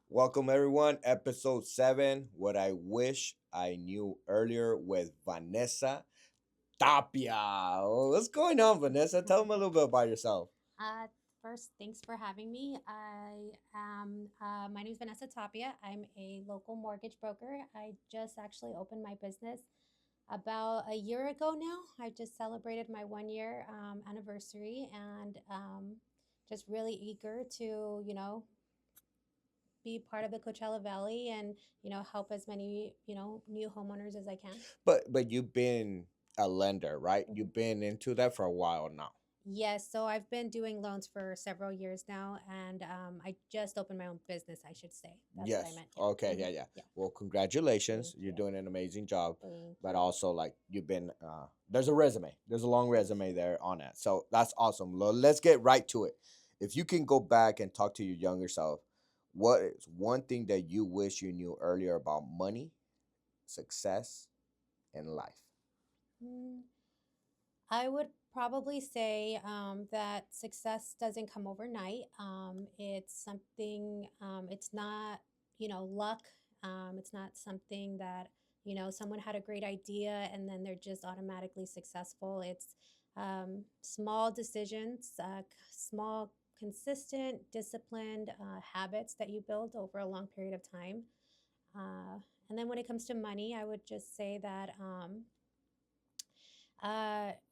Welcome, everyone. Episode 7, What I Wish I Knew Earlier with Vanessa Tapia. What's going on, Vanessa? Tell them a little bit about yourself. Uh, First, thanks for having me. My name is Vanessa Tapia. I'm a local mortgage broker. I just actually opened my business about a year ago now. I just celebrated my 1 year anniversary and just really eager to, be part of the Coachella Valley and, help as many, new homeowners as I can. But you've been a lender, right? Mhm. You've been into that for a while now. Yes, so I've been doing loans for several years now, and I just opened my own business, I should say. That's what I Yes. meant. Yeah. Okay. Yeah. Yeah. Yeah. Well, congratulations. Thank You're you. doing an amazing job. Thank But you. also, like, you've been, there's a resume. There's a long Yes. resume there on it. So that's awesome. Let's get right to it. If you can go back and talk to your younger self, what is one thing that you wish you knew earlier about money, success, and life? Mm, I would probably say that success doesn't come overnight. It's something, it's not, luck. It's not something that, someone had a great idea and then they're just automatically successful. It's small decisions, small, consistent, disciplined habits that you build over a long period of time. And then when it comes to money, I would just say that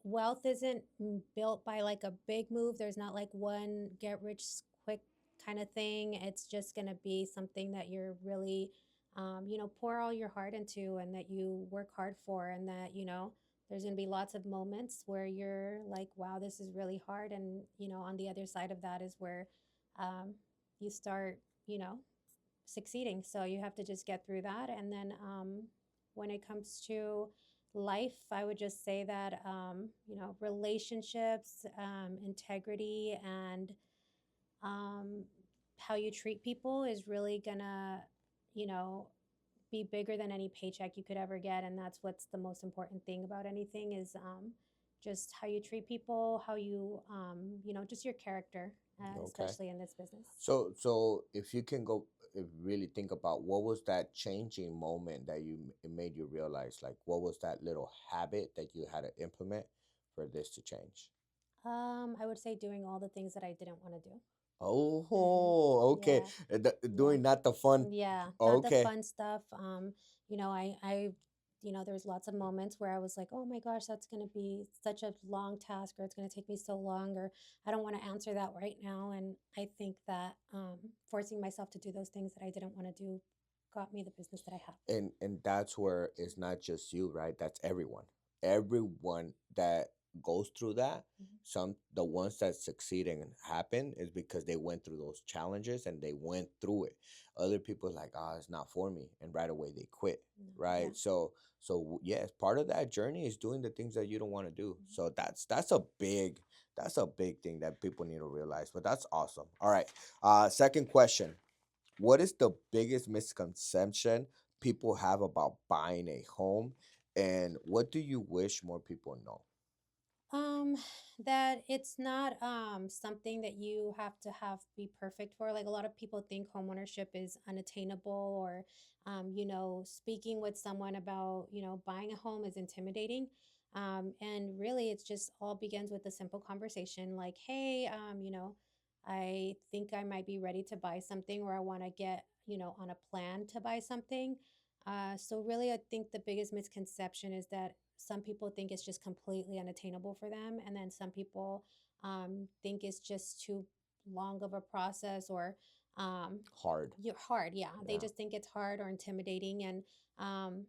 wealth isn't built by like a big move. There's not like one get rich quick kind of thing. It's just going to be something that you're really, pour all your heart into and that you work hard for. And that, there's going to be lots of moments where you're like, wow, this is really hard. And, on the other side of that is where you start, succeeding. So you have to just get through that. And then when it comes to life, I would just say that, relationships, integrity, and um, how you treat people is really gonna, you know, be bigger than any paycheck you could ever get. And that's what's the most important thing about anything is just how you treat people, how you, just your character, Okay. especially in this business. So if you can go really think about what was that changing moment that it made you realize, like, what was that little habit that you had to implement for this to change? I would say doing all the things that I didn't want to do. Hmm. Oh, okay. Yeah, yeah, Doing not the fun. yeah. Not the Okay. fun stuff. There's lots of moments where I was like, oh my gosh, that's going to be such a long task, or it's going to take me so long, or I don't want to answer that right now. And I think that forcing myself to do those things that I didn't want to do got me the business that I have. And that's where it's not just you, right? That's everyone that goes through that. Mhm. Some the ones that succeed and happen is because they went through those challenges and they went through it. Other people are like, it's not for me, and right away they quit, No, yeah. right? So yes, part of that journey is doing the things that you don't want to do. Mhm. So that's a big thing that people need to realize. But that's awesome. All right. Second question. What is the biggest misconception people have about buying a home, and what do you wish more people know? Um, that it's not something that you have to have be perfect for. Like a lot of people think homeownership is unattainable, or speaking with someone about, buying a home is intimidating. And really it's just all begins with a simple conversation like, hey, I think I might be ready to buy something, or I want to get, on a plan to buy something. So really, I think the biggest misconception is that some people think it's just completely unattainable for them, and then some people think it's just too long of a process, or Hard. you're hard. Yeah, they Yeah. just think it's hard or intimidating, and um,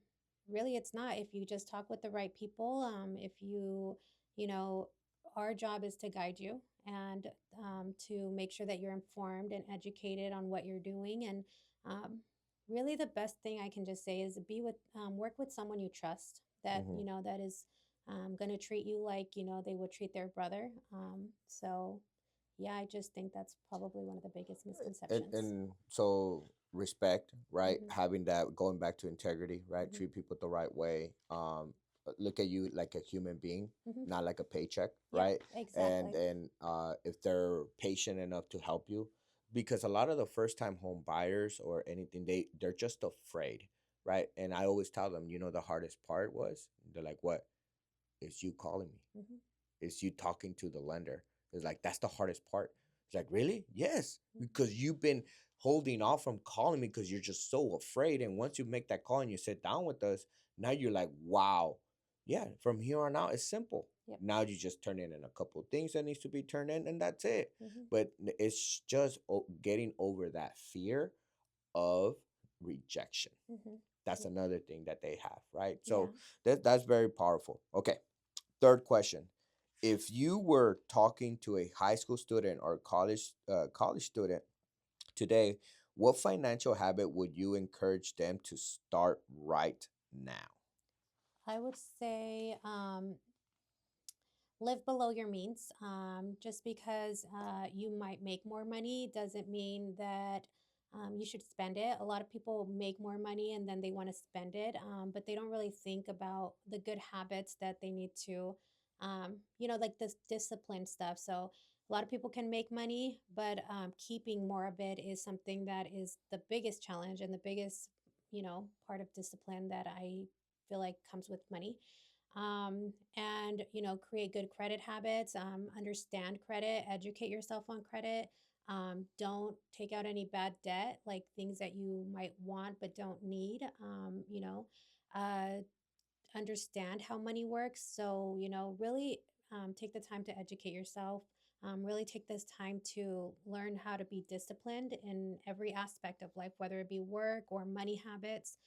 really, it's not. If you just talk with the right people, if you, you know, our job is to guide you and to make sure that you're informed and educated on what you're doing, and um, really, the best thing I can just say is be with, work with someone you trust, that Hmm. that is going to treat you like they would treat their brother. So yeah, I just think that's probably one of the biggest misconceptions. And so respect, right? Hmm. Having that, going back to integrity, right? Hmm. Treat people the right way. Look at you like a human being, Hmm. not like a paycheck, Yep, right? exactly. And if they're patient enough to help you, because a lot of the first time home buyers or anything, they're just afraid, right? And I always tell them, the hardest part was, they're like, what? It's you calling me. Mhm. It's you talking to the lender. It's like, that's the hardest part. It's like, really? Yes, Mhm. because you've been holding off from calling me because you're just so afraid. And once you make that call and you sit down with us, now you're like, wow, yeah, from here on out, it's simple. Yep. Now you just turn in a couple of things that needs to be turned in, and that's it. Mhm. But it's just getting over that fear of rejection. Mhm. That's Yeah. another thing that they have, right? Yeah. So that's very powerful. Okay, third question. If you were talking to a high school student or college student today, what financial habit would you encourage them to start right now? I would say live below your means. Just because you might make more money doesn't mean that you should spend it. A lot of people make more money and then they want to spend it, but they don't really think about the good habits that they need to, like this discipline stuff. So a lot of people can make money, but keeping more of it is something that is the biggest challenge and the biggest, part of discipline that I feel like comes with money. And create good credit habits, understand credit, educate yourself on credit. Don't take out any bad debt, like things that you might want but don't need. Uh, understand how money works. So, really take the time to educate yourself. Really take this time to learn how to be disciplined in every aspect of life, whether it be work or money habits.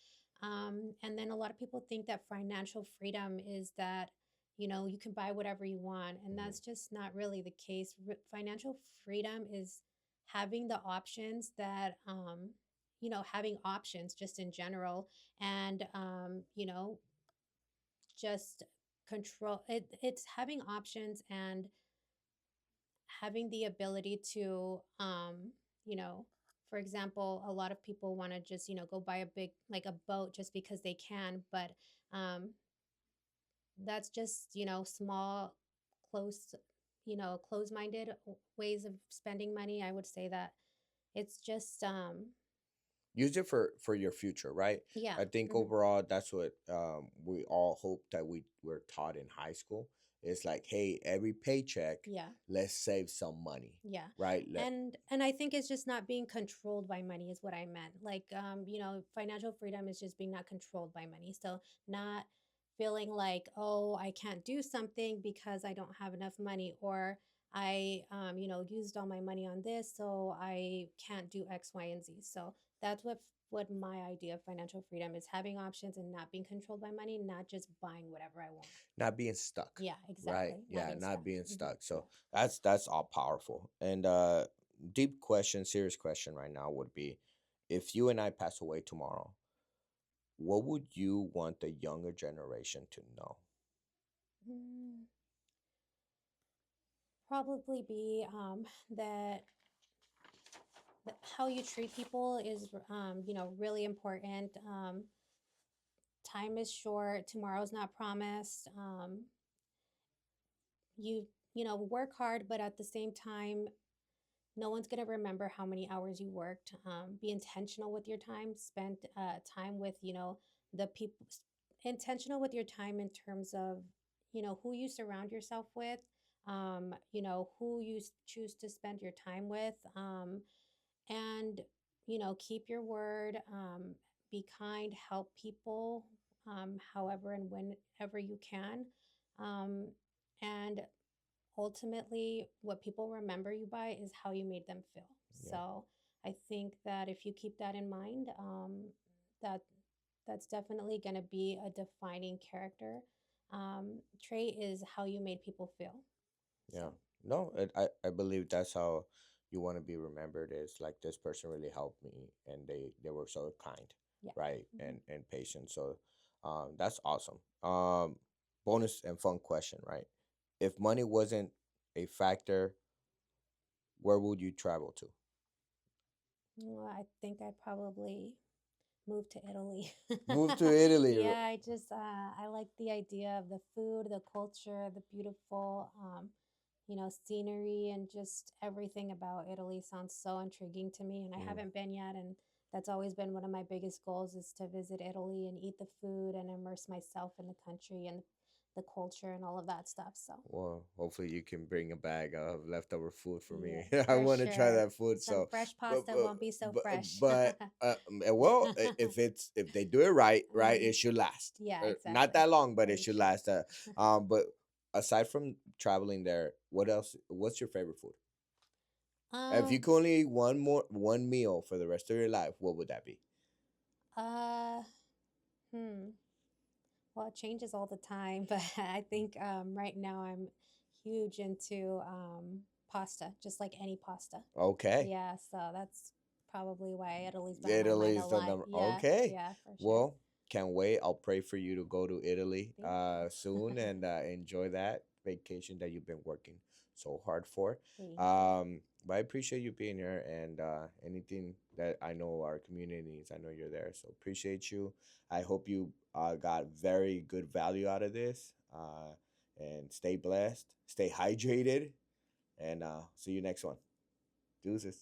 And then a lot of people think that financial freedom is that, you can buy whatever you want. And Mhm. that's just not really the case. Financial freedom is having the options that, having options just in general. And, just control it's having options and having the ability to for example, a lot of people want to just go buy a big, like a boat, just because they can, but um that's just small, close, close-minded ways of spending money. I would say that it's just Use it for your future, right? yeah. I think Hmm. overall that's what we all hope that we were taught in high school. It's like, hey, every paycheck, Yeah. let's save some money, Yeah. right? And I think it's just not being controlled by money is what I meant. Like financial freedom is just being not controlled by money. So not feeling like, "Oh, I can't do something because I don't have enough money," or I used all my money on this, so I can't do X, Y, and Z. So that's what my idea of financial freedom is: having options and not being controlled by money, not just buying whatever I want. Not being stuck, Yeah, right? exactly. Not Yeah, being not stuck. being Hmm. stuck. Yeah. So that's all powerful. And deep question, serious question right now would be, if you and I pass away tomorrow, what would you want the younger generation to know? Mm, probably be that how you treat people is really important. Time is short, tomorrow's not promised. You work hard, but at the same time, no one's going to remember how many hours you worked. Be intentional with your time. Spend time with the people. Intentional with your time in terms of who you surround yourself with. Who you choose to spend your time with. And keep your word. Be kind. Help people. However and whenever you can. Um, and ultimately, what people remember you by is how you made them feel. Yeah, So I think that if you keep that in mind, that that's definitely going to be a defining character trait, is how you made people feel. So yeah. No, I believe that's how you want to be remembered. Is like, this person really helped me, and they were so kind, yeah. right, Hmm. and patient. So, that's awesome. Bonus and fun question, right? If money wasn't a factor, where would you travel to? Well, I think I'd probably move to Italy. Move to Italy. Yeah, I like the idea of the food, the culture, the beautiful. scenery and just everything about Italy sounds so intriguing to me. And I Mm. haven't been yet. And that's always been one of my biggest goals is to visit Italy and eat the food and immerse myself in the country and the culture and all of that stuff. So, Well, hopefully you can bring a bag of leftover food for me. yes, I for want to try sure. that food. Some So, fresh but pasta but won't be so but, fresh. well, if they do it right, it Mhm. should last. Yeah, Not exactly. that long, but it For should sure. last. But aside from traveling there, what else? What's your favorite food? If you Um, could only eat one meal for the rest of your life, what would that be? uh, hmm. Well, it changes all the time, but I think right now I'm huge into pasta, just like any pasta. Okay. Yeah, so that's probably why Italy's been on my mind a Italy's the lot. number. Yeah, Okay. yeah, for sure. Well, can't wait. I'll pray for you to go to Italy Thank soon you. and enjoy that vacation that you've been working so hard for. Thank you. But I appreciate you being here and anything that I know our community needs, I know you're there. So appreciate you. I hope you got very good value out of this. And stay blessed, stay hydrated, and see you next one. Deuces.